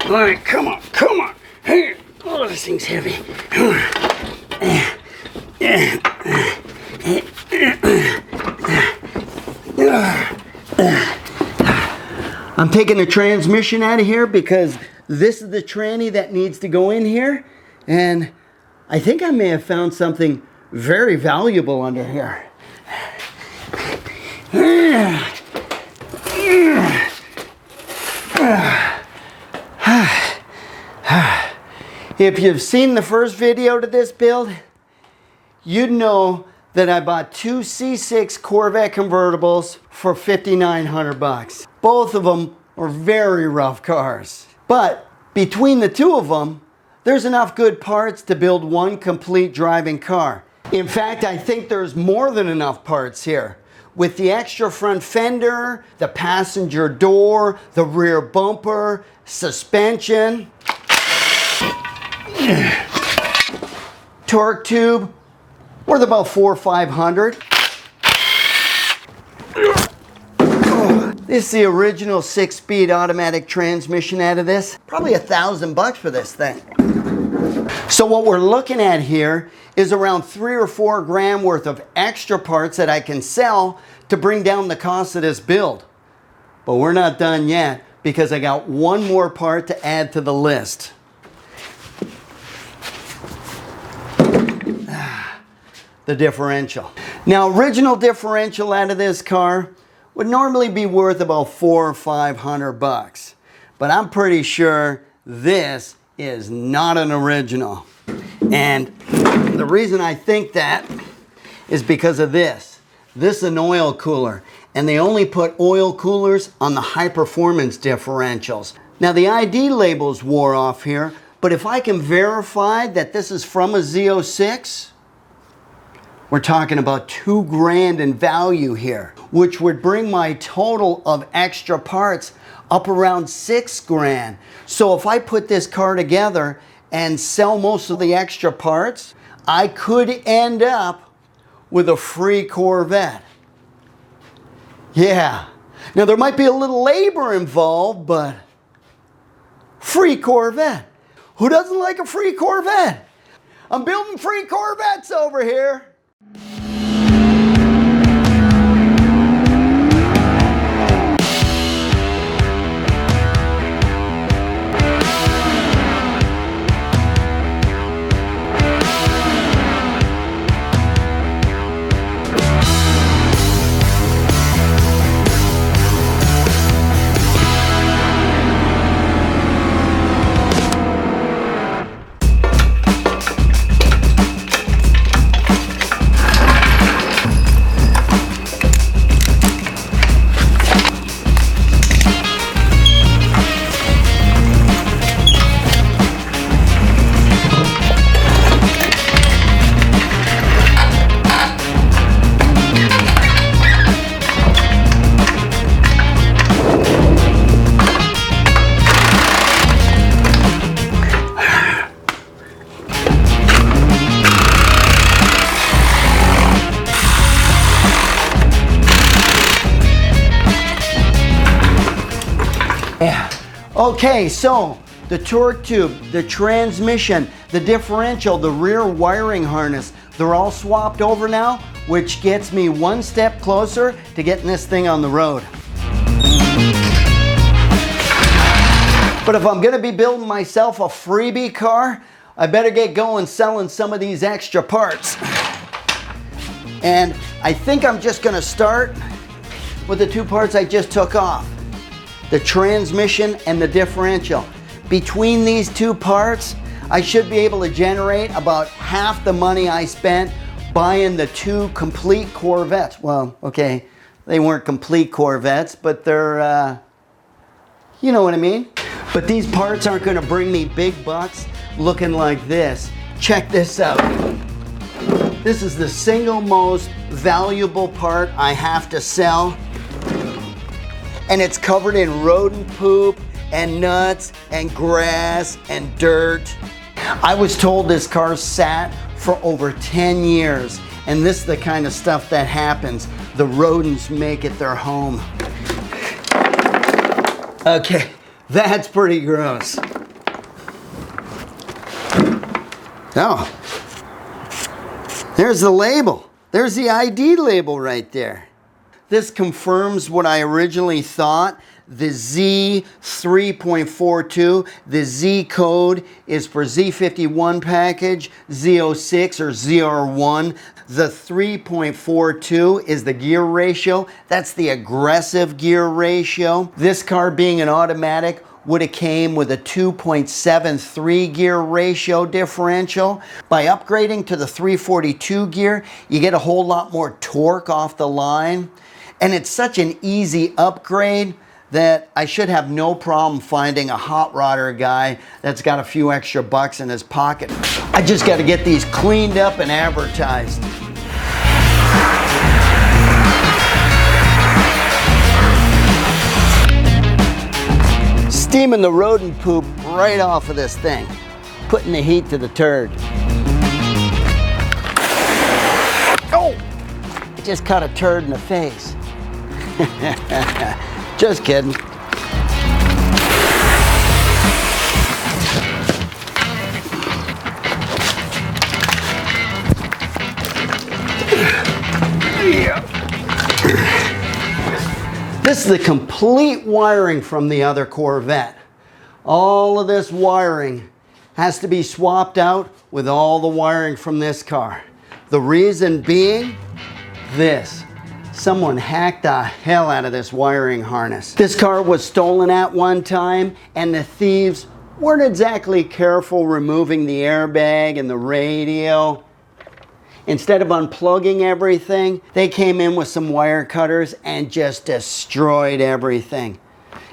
All right, come on, come on. Here. Oh, this thing's heavy. I'm taking the transmission out of here because this is the tranny that needs to go in here, and I think I may have found something very valuable under here. If you've seen the first video to this build, you'd know that I bought two C6 Corvette convertibles for $5,900. Both of them are very rough cars. But between the two of them, there's enough good parts to build one complete driving car. In fact, I think there's more than enough parts here. With the extra front fender, the passenger door, the rear bumper, suspension, torque tube, worth about $400 or $500. This is the original 6-speed automatic transmission out of this. Probably $1,000 for this thing. So what we're looking at here is around 3 or 4 grand worth of extra parts that I can sell to bring down the cost of this build. But we're not done yet because I got one more part to add to the list. The differential. Now, original differential out of this car would normally be worth about $400 or $500, but I'm pretty sure this is not an original. And the reason I think that is because of this. This is an oil cooler, and they only put oil coolers on the high performance differentials. Now, the ID labels wore off here, but if I can verify that this is from a Z06, we're talking about $2 grand in value here, which would bring my total of extra parts up around $6 grand. So if I put this car together and sell most of the extra parts, I could end up with a free Corvette. Yeah. Now there might be a little labor involved, but free Corvette. Who doesn't like a free Corvette? I'm building free Corvettes over here. Okay, so the torque tube, the transmission, the differential, the rear wiring harness, they're all swapped over now, which gets me one step closer to getting this thing on the road. But if I'm gonna be building myself a freebie car, I better get going selling some of these extra parts. And I think I'm just gonna start with the two parts I just took off. The transmission and the differential. Between these two parts, I should be able to generate about half the money I spent buying the two complete Corvettes. Well, okay, they weren't complete Corvettes, but they're, you know what I mean? But these parts aren't gonna bring me big bucks looking like this. Check this out. This is the single most valuable part I have to sell. And it's covered in rodent poop and nuts and grass and dirt. I was told this car sat for over 10 years, and this is the kind of stuff that happens. The rodents make it their home. Okay, that's pretty gross. Oh, there's the label. There's the ID label right there. This confirms what I originally thought. The Z3.42, the Z code is for Z51 package, Z06 or ZR1. The 3.42 is the gear ratio. That's the aggressive gear ratio. This car being an automatic would have came with a 2.73 gear ratio differential. By upgrading to the 342 gear, you get a whole lot more torque off the line. And it's such an easy upgrade that I should have no problem finding a hot rodder guy that's got a few extra bucks in his pocket. I just got to get these cleaned up and advertised. Steaming the rodent poop right off of this thing, putting the heat to the turd. Oh! I just caught a turd in the face. Just kidding. This is the complete wiring from the other Corvette. All of this wiring has to be swapped out with all the wiring from this car. The reason being this. Someone hacked the hell out of this wiring harness. This car was stolen at one time, and the thieves weren't exactly careful removing the airbag and the radio. Instead of unplugging everything, they came in with some wire cutters and just destroyed everything.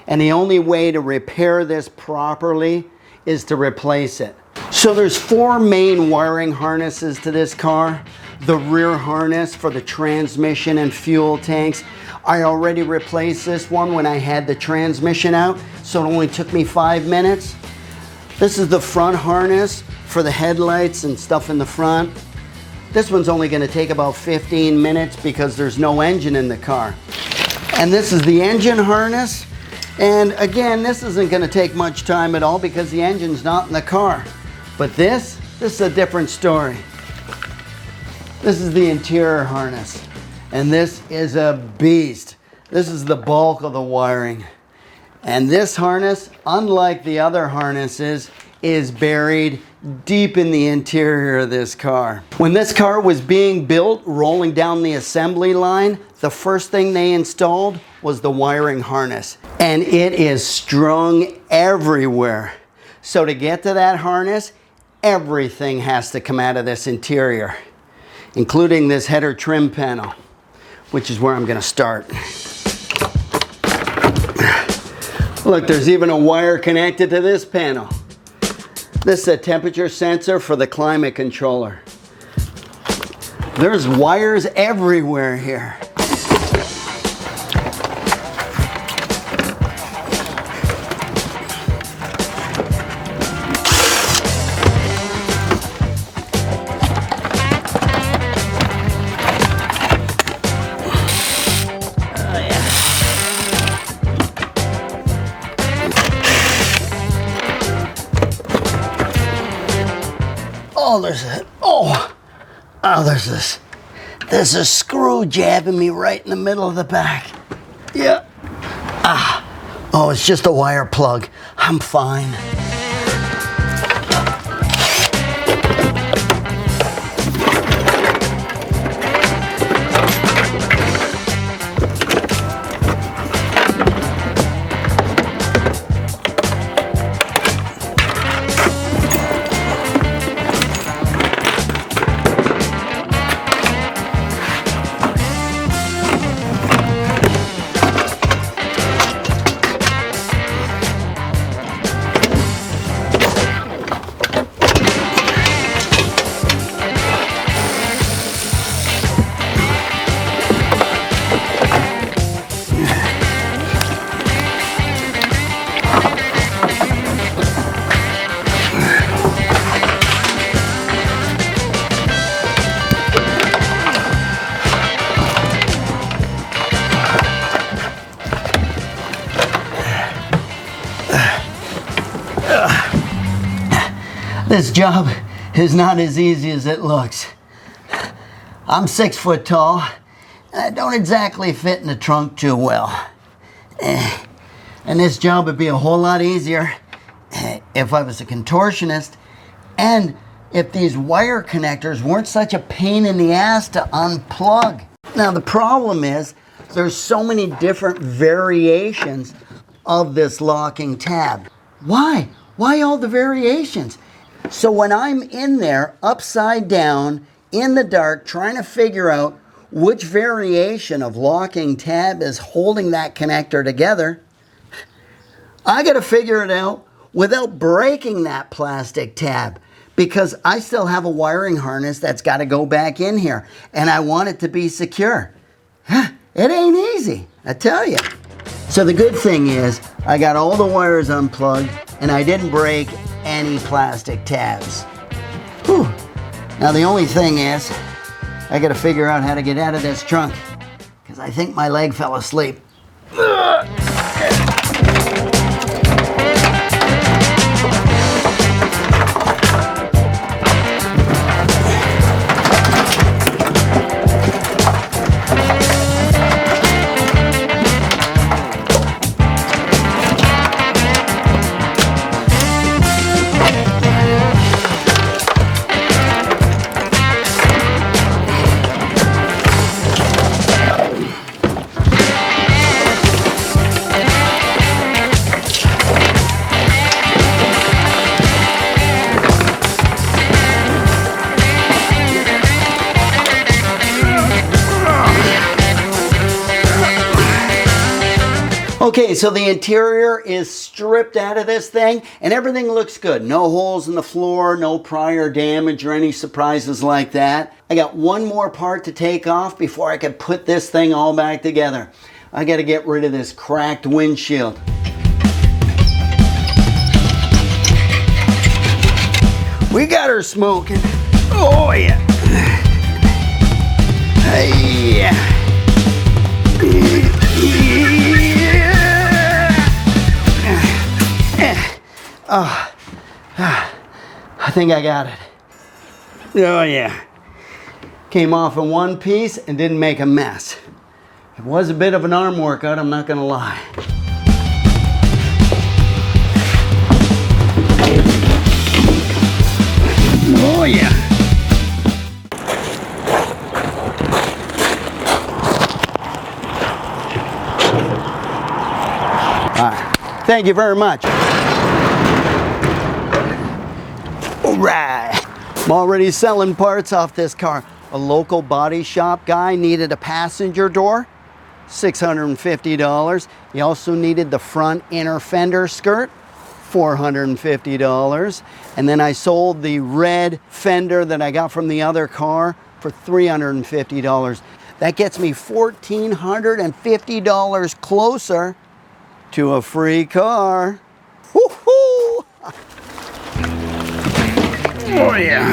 And the only way to repair this properly is to replace it. So there's 4 main wiring harnesses to this car. The rear harness for the transmission and fuel tanks. I already replaced this one when I had the transmission out, so it only took me 5 minutes. This is the front harness for the headlights and stuff in the front. This one's only going to take about 15 minutes because there's no engine in the car. And this is the engine harness. And again, this isn't going to take much time at all because the engine's not in the car. But this is a different story. This is the interior harness, and this is a beast. This is the bulk of the wiring. And this harness, unlike the other harnesses, is buried deep in the interior of this car. When this car was being built, rolling down the assembly line, the first thing they installed was the wiring harness. And it is strung everywhere. So to get to that harness, everything has to come out of this interior, including this header trim panel, which is where I'm going to start. Look, there's even a wire connected to this panel. This is a temperature sensor for the climate controller. There's wires everywhere here. There's a screw jabbing me right in the middle of the back. Yeah. Oh, it's just a wire plug. I'm fine. This job is not as easy as it looks. I'm 6 foot tall, and I don't exactly fit in the trunk too well. And this job would be a whole lot easier if I was a contortionist, and if these wire connectors weren't such a pain in the ass to unplug. Now the problem is, there's so many different variations of this locking tab. Why? Why all the variations? So when I'm in there, upside down, in the dark, trying to figure out which variation of locking tab is holding that connector together, I gotta figure it out without breaking that plastic tab, because I still have a wiring harness that's gotta go back in here, and I want it to be secure. It ain't easy, I tell you. So the good thing is, I got all the wires unplugged, and I didn't break any plastic tabs. Whew. Now the only thing is, I gotta figure out how to get out of this trunk, because I think my leg fell asleep. Okay, so the interior is stripped out of this thing, and everything looks good. No holes in the floor, no prior damage or any surprises like that. I got one more part to take off before I can put this thing all back together. I got to get rid of this cracked windshield. We got her smoking. Oh yeah. Hey. I think I got it. Oh yeah. Came off in one piece and didn't make a mess. It was a bit of an arm workout, I'm not gonna lie. Oh yeah. All right. Thank you very much. All right. I'm already selling parts off this car. A local body shop guy needed a passenger door, $650. He also needed the front inner fender skirt, $450. And then I sold the red fender that I got from the other car for $350. That gets me $1,450 closer to a free car. Woohoo! Oh yeah.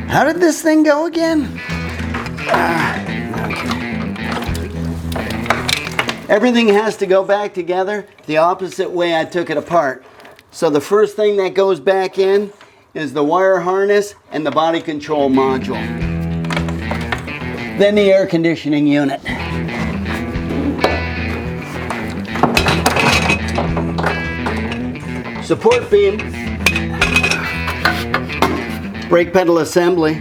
How did this thing go again? Okay. Everything has to go back together the opposite way I took it apart. So the first thing that goes back in is the wire harness and the body control module. Then the air conditioning unit. Support beam, brake pedal assembly,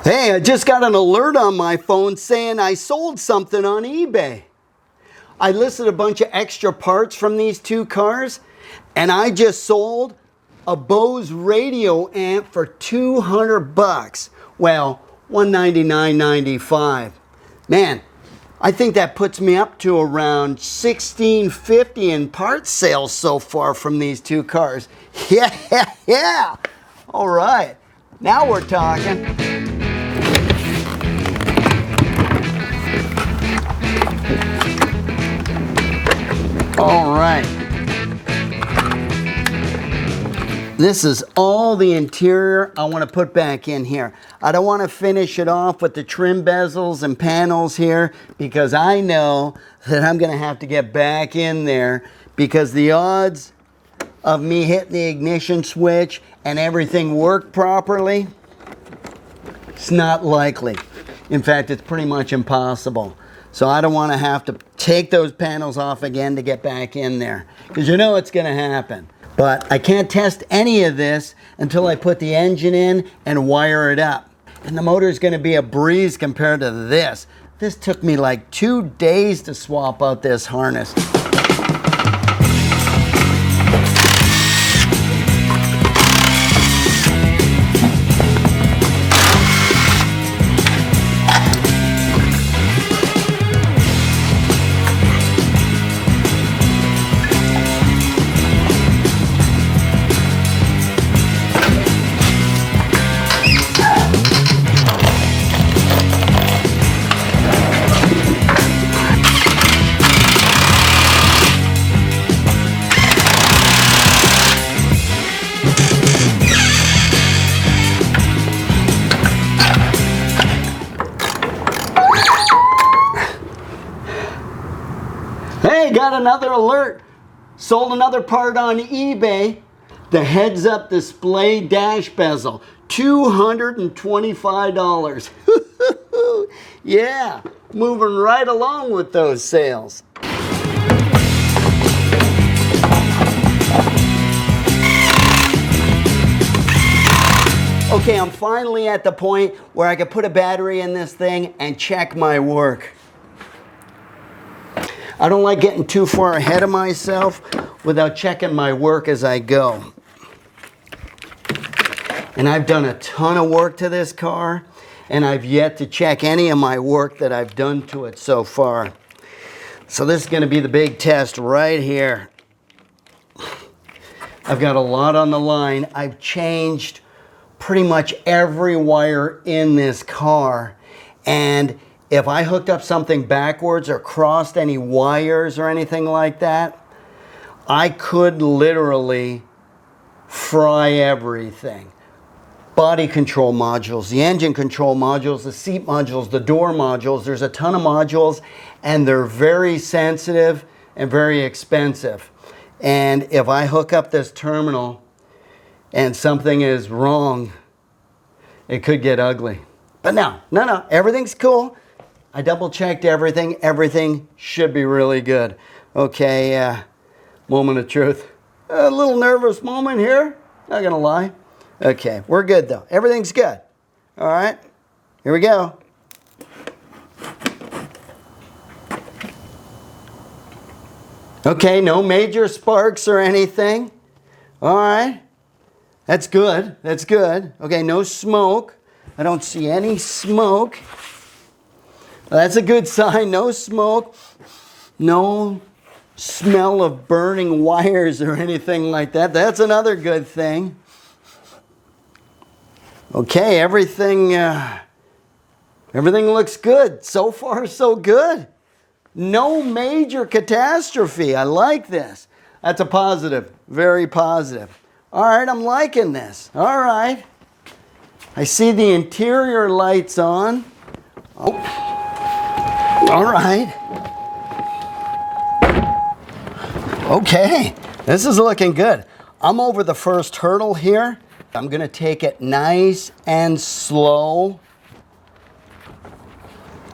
Hey, I just got an alert on my phone saying I sold something on eBay. I listed a bunch of extra parts from these two cars, and I just sold a Bose radio amp for 200 bucks. Well, $199.95. Man, I think that puts me up to around $16.50 in parts sales so far from these two cars. Yeah. All right, now we're talking. All right. This is all the interior I want to put back in here. I don't want to finish it off with the trim bezels and panels here because I know that I'm going to have to get back in there because the odds of me hitting the ignition switch and everything work properly, it's not likely. In fact, it's pretty much impossible. So I don't want to have to take those panels off again to get back in there because you know it's going to happen. But I can't test any of this until I put the engine in and wire it up. And the motor is going to be a breeze compared to this. This took me like 2 days to swap out this harness. Hey, got another alert. Sold another part on eBay. The heads-up display dash bezel. $225. Yeah, moving right along with those sales. Okay, I'm finally at the point where I can put a battery in this thing and check my work. I don't like getting too far ahead of myself without checking my work as I go. And I've done a ton of work to this car, and I've yet to check any of my work that I've done to it so far. So this is going to be the big test right here. I've got a lot on the line. I've changed pretty much every wire in this car, and if I hooked up something backwards or crossed any wires or anything like that, I could literally fry everything. Body control modules, the engine control modules, the seat modules, the door modules. There's a ton of modules and they're very sensitive and very expensive. And if I hook up this terminal and something is wrong, it could get ugly. But no, everything's cool. I double checked everything. Everything should be really good. Okay, moment of truth. A little nervous moment here, not gonna lie. Okay, we're good though. Everything's good. All right, here we go. Okay, no major sparks or anything. All right, that's good, that's good. Okay, no smoke. I don't see any smoke. Well, that's a good sign, no smoke, no smell of burning wires or anything like that. That's another good thing. Okay, everything looks good. So far, so good. No major catastrophe. I like this. That's a positive, very positive. All right, I'm liking this. All right. I see the interior lights on. Oh, all right. Okay, this is looking good. I'm over the first hurdle here. I'm gonna take it nice and slow.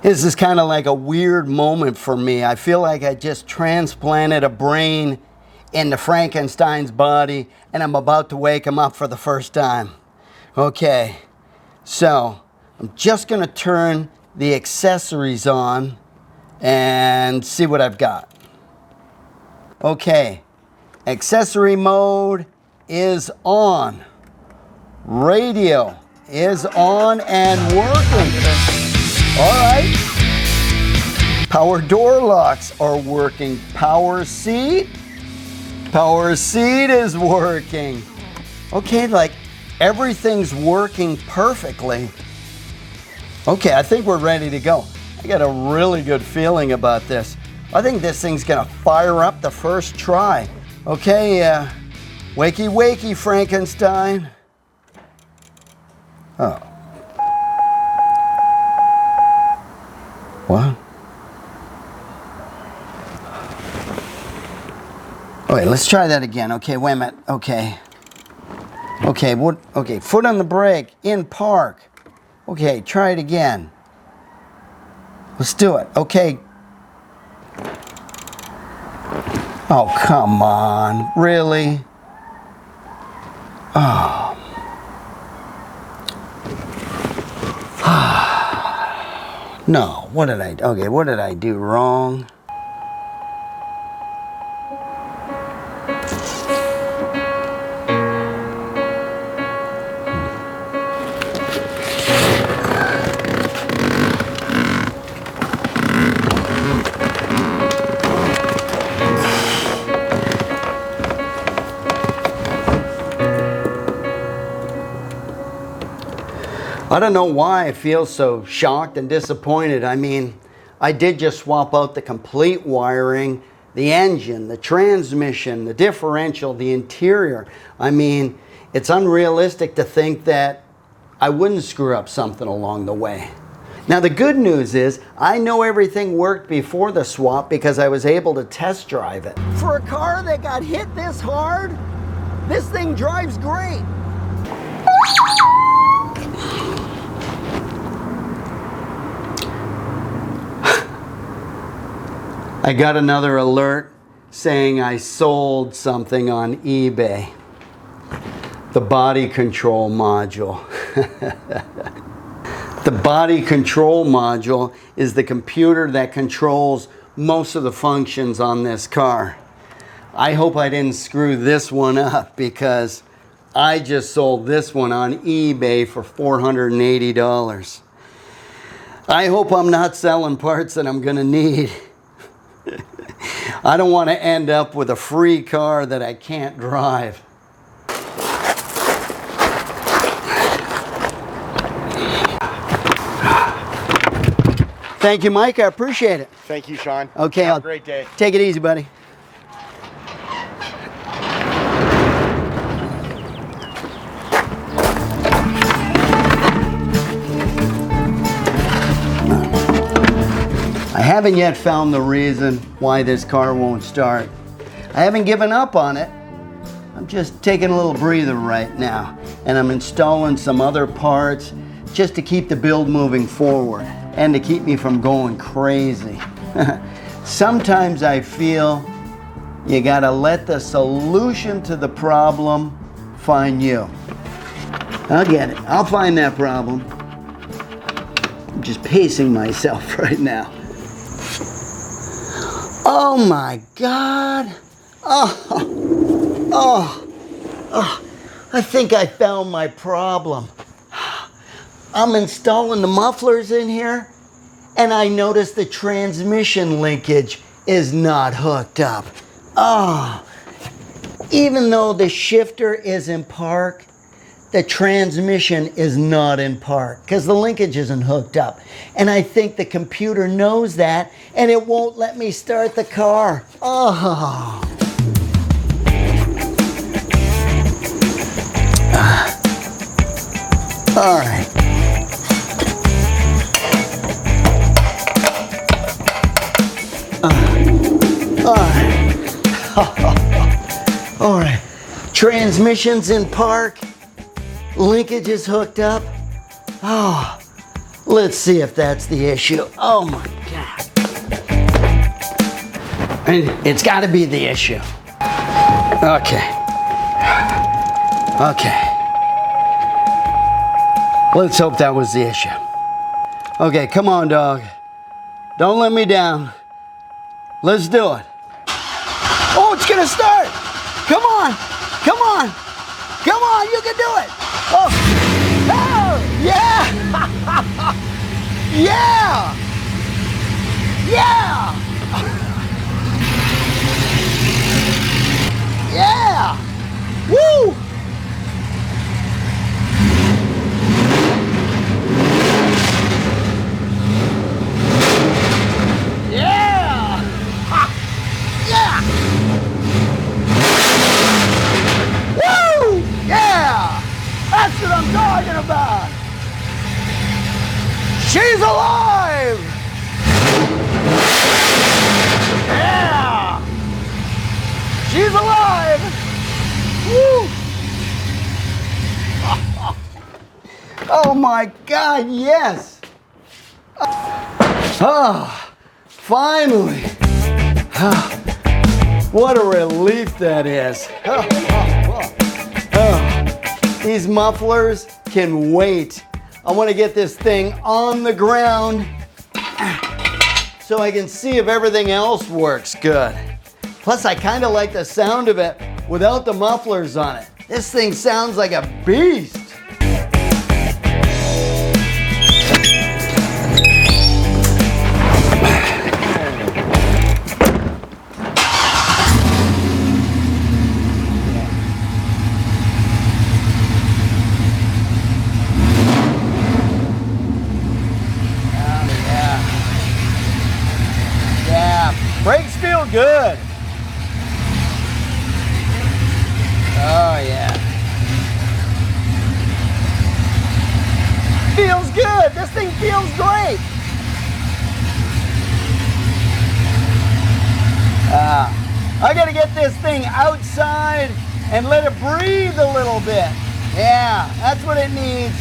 This is kind of like a weird moment for me. I feel like I just transplanted a brain into Frankenstein's body and I'm about to wake him up for the first time. Okay, so I'm just gonna turn the accessories on and see what I've got. Okay, accessory mode is on. Radio is on and working. All right. Power door locks are working. Power seat is working. Okay, like everything's working perfectly. Okay, I think we're ready to go. I got a really good feeling about this. I think this thing's gonna fire up the first try. Okay, wakey wakey Frankenstein. Oh. What? Wait, let's try that again. Okay, wait a minute. Okay. Okay, what? Okay, foot on the brake, in park. Okay, try it again. Let's do it. Okay. Oh, come on. Really? Oh. No, what did I do wrong? I don't know why I feel so shocked and disappointed. I mean, I did just swap out the complete wiring, the engine, the transmission, the differential, the interior. I mean, it's unrealistic to think that I wouldn't screw up something along the way. Now, the good news is I know everything worked before the swap because I was able to test drive it. For a car that got hit this hard, this thing drives great. I got another alert saying I sold something on eBay. The body control module. The body control module is the computer that controls most of the functions on this car. I hope I didn't screw this one up because I just sold this one on eBay for $480. I hope I'm not selling parts that I'm gonna need. I don't want to end up with a free car that I can't drive. Thank you, Mike. I appreciate it. Thank you, Shawn. Okay, have a great day. Take it easy, buddy. I haven't yet found the reason why this car won't start. I haven't given up on it. I'm just taking a little breather right now, and I'm installing some other parts just to keep the build moving forward and to keep me from going crazy. Sometimes I feel you gotta let the solution to the problem find you. I'll get it. I'll find that problem. I'm just pacing myself right now. Oh my God. Oh, I think I found my problem. I'm installing the mufflers in here and I noticed the transmission linkage is not hooked up. Oh, even though the shifter is in park, the transmission is not in park because the linkage isn't hooked up. And I think the computer knows that and it won't let me start the car. Oh. All right. All right. All right. Transmission's in park. Linkage is hooked up. Oh, let's see if that's the issue. Oh my God. And it's got to be the issue. Okay. Okay. Let's hope that was the issue. Okay, come on, dog. Don't let me down. Let's do it. Oh, it's gonna start. Come on. Come on. Come on, you can do it. Oh, oh yeah. Yeah. Yeah! Yeah! Woo! Yeah! Ha! Yeah! Woo! Yeah! That's what I'm talking about! She's alive! Yeah! She's alive! Woo! Oh my God, yes! Ah, finally! Ah, what a relief that is. These mufflers can wait. I want to get this thing on the ground so I can see if everything else works good. Plus, I kind of like the sound of it without the mufflers on it. This thing sounds like a beast. Brakes feel good. Oh yeah. Feels good. This thing feels great. I gotta get this thing outside and let it breathe a little bit. Yeah, that's what it needs.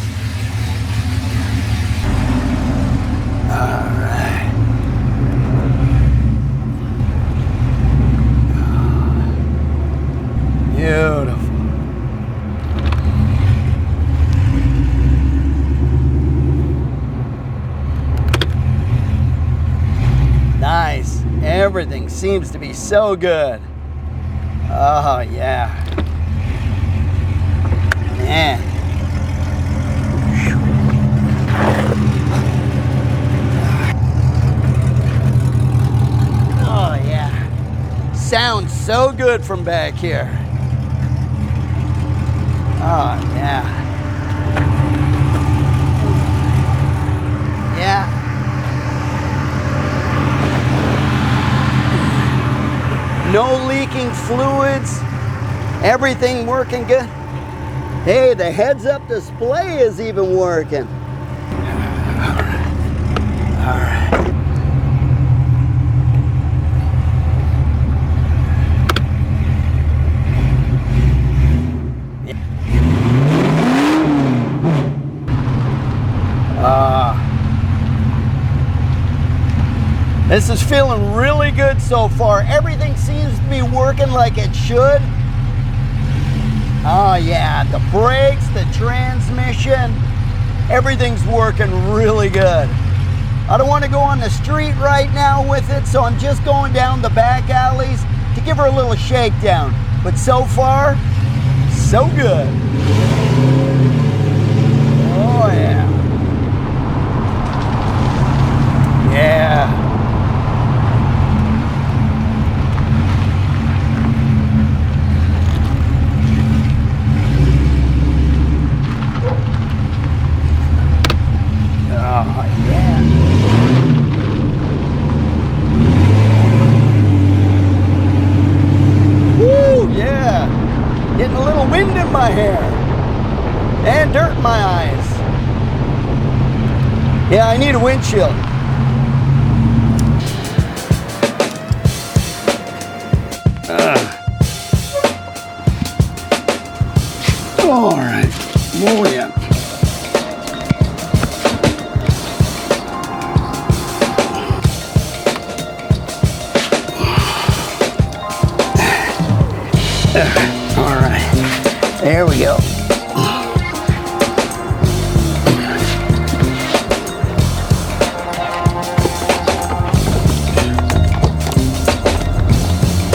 All right. Beautiful. Nice. Everything seems to be so good. Oh, yeah. Man. Oh, yeah. Sounds so good from back here. Oh, yeah. Yeah. No leaking fluids. Everything working good. Hey, the heads-up display is even working. All right. All right. This is feeling really good so far. Everything seems to be working like it should. Oh yeah, the brakes, the transmission, everything's working really good. I don't want to go on the street right now with it, so I'm just going down the back alleys to give her a little shakedown. But so far, so good. Oh yeah. Yeah. Getting a little wind in my hair and dirt in my eyes. Yeah, I need a windshield. All right. Oh yeah. All right, there we go.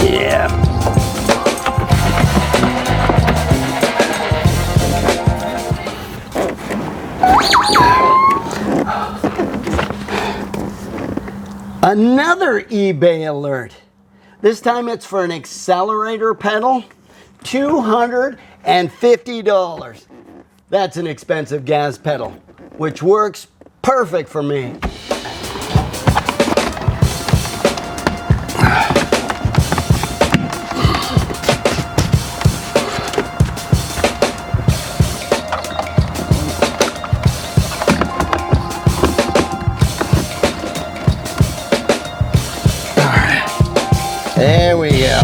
Yeah. Another eBay alert. This time it's for an accelerator pedal, $250. That's an expensive gas pedal, which works perfect for me. There we go.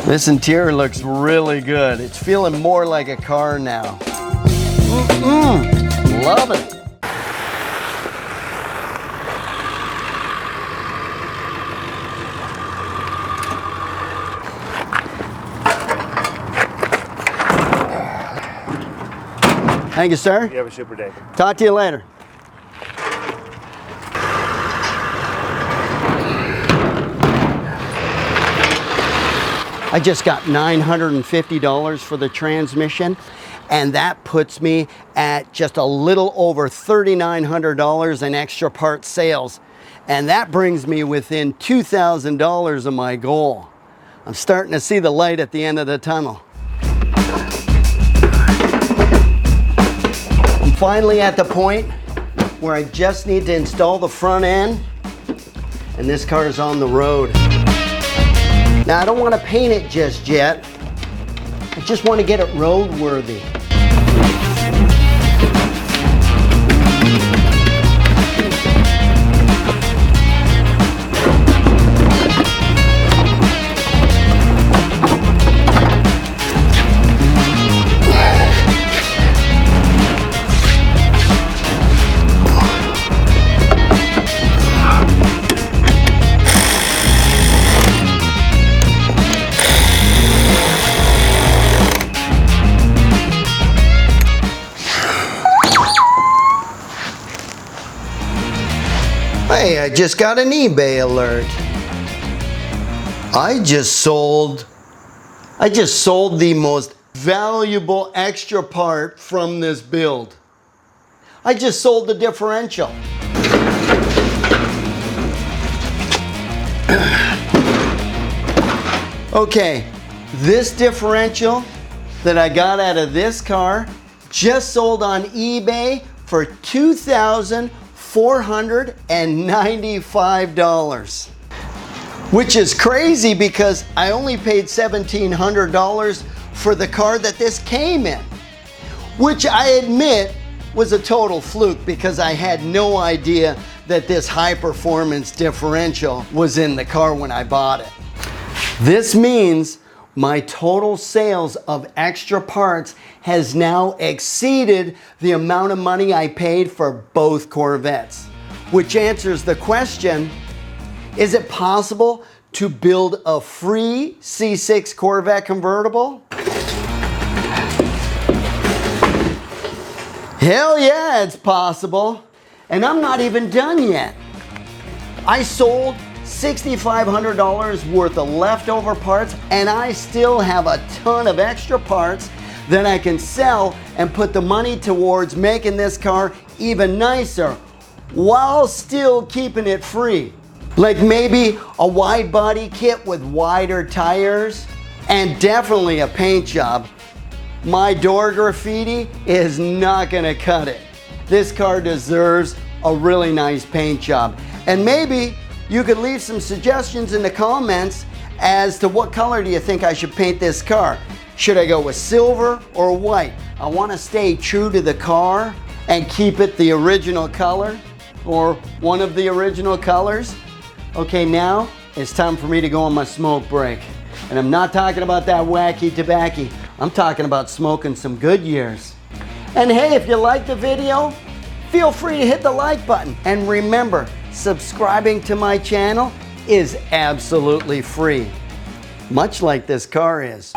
This interior looks really good. It's feeling more like a car now. Love it. Thank you, sir. You have a super day. Talk to you later. I just got $950 for the transmission, and that puts me at just a little over $3,900 in extra part sales. And that brings me within $2,000 of my goal. I'm starting to see the light at the end of the tunnel. I'm finally at the point where I just need to install the front end, and this car is on the road. Now, I don't want to paint it just yet. I just want to get it roadworthy. Hey, I just got an eBay alert. I just sold the most valuable extra part from this build. I just sold the differential. Okay, this differential that I got out of this car just sold on eBay for $2,495, which is crazy because I only paid $1,700 for the car that this came in, which I admit was a total fluke because I had no idea that this high performance differential was in the car when I bought it. This means my total sales of extra parts has now exceeded the amount of money I paid for both Corvettes, which answers the question, is it possible to build a free C6 Corvette convertible? Hell yeah, it's possible. And I'm not even done yet. I sold $6,500 worth of leftover parts, and I still have a ton of extra parts that I can sell and put the money towards making this car even nicer while still keeping it free. Like maybe a wide body kit with wider tires and definitely a paint job. My door graffiti is not gonna cut it. This car deserves a really nice paint job. And maybe you could leave some suggestions in the comments as to what color do you think I should paint this car. Should I go with silver or white? I want to stay true to the car and keep it the original color or one of the original colors. Okay, now it's time for me to go on my smoke break. And I'm not talking about that wacky tobacco. I'm talking about smoking some Goodyears. And hey, if you liked the video, feel free to hit the like button. And remember, subscribing to my channel is absolutely free, much like this car is.